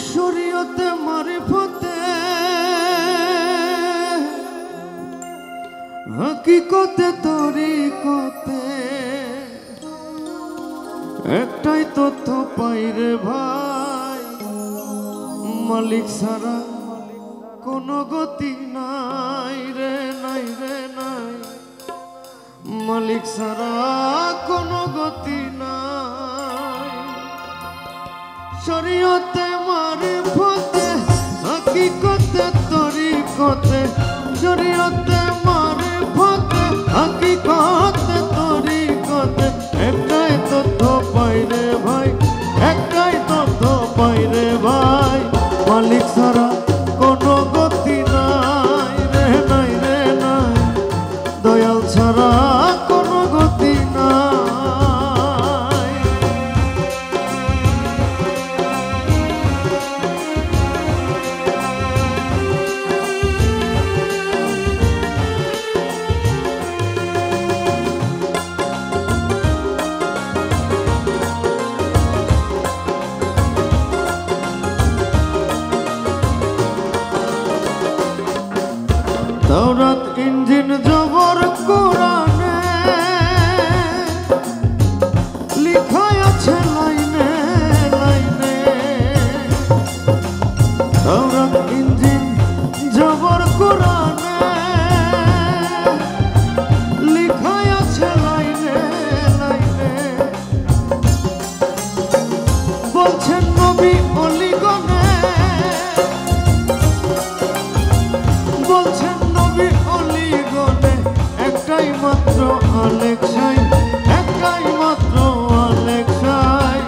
শরীয়তে মারিফতে হকিকতে তরিকতে একটাই তথ্য পাই রে ভাই, মালিক ছাড়া কোনো গতি নাই রে, নাই রে নাই, মালিক ছাড়া কোনো গতি নাই। শরীয়তে মারিফতে হকিকতে তরিকতে, শরীয়তে মারিফতে হকিকতে তরিকতে একটাই তথ্য পাই রে ভাই, একটাই তথ্য পাই রে ভাই, মালিক ছাড়া কোনো গতি নাই রে, নাই রে নাই, দয়াল ছাড়া কোনো গতি নাই। তাওরাত ইঞ্জিল জবর কোরআনে লেখা আছে লাইনে লাইনে, তাওরাত ইঞ্জিল জবর কোরআনে লেখা আছে লাইনে লাইনে। বলছেন নবী অলিগণে, বলছেন নবী অলিগণে একটাই মাত্র আলেকশাই, একটাই মাত্র আলেকশাই,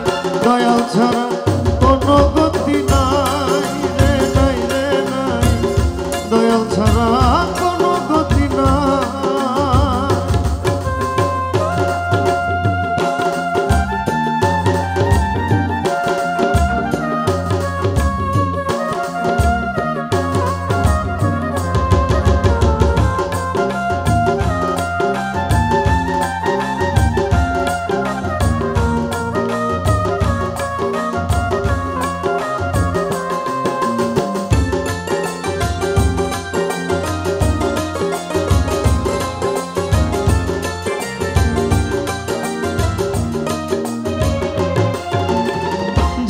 দয়াল ছাড়া কোনো গতি নাই রে, নাই রে নাই, দয়াল ছাড়া কোনো গতি নাই।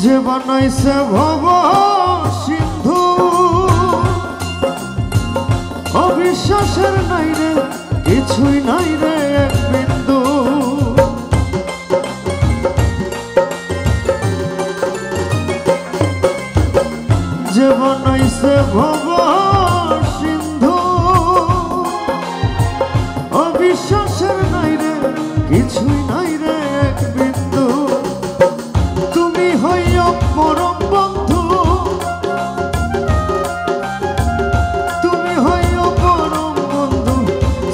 যে বানাইছে ভব সিন্ধু অবিশ্বাসের নাই রে, কিছুই নাই রে এক বিন্দু। যে বানাইছে ভব সিন্ধু অবিশ্বাসের নাই রে, কিছুই নাই রে এক বিন্দু। পরম বন্ধু তুমি হইও পরম বন্ধু,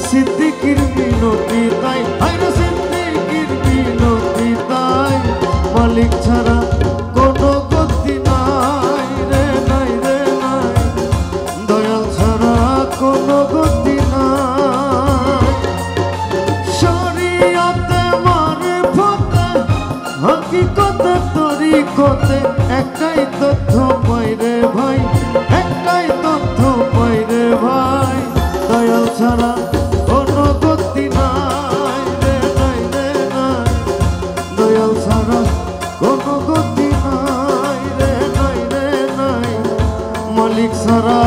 সিদ্দিকির মিনতি তাই, আইরে সিদ্দিকির মিনতি তাই, মালিক ছাড়া কোনো গতি নাই রে, নাই রে নাই, দয়াল ছাড়া কোনো গতি নাই। শরীয়তে মারিফতে হকিকতে তরিকতে একটাই তথ্য পাই রে ভাই, একটাই তথ্য পাই রে ভাই, দয়াল ছাড়া কোনো গতি নাই রে, নাই রে নাই, দয়াল ছাড়া কোনো গতি নাই রে, নাই রে নাই, মালিক ছাড়া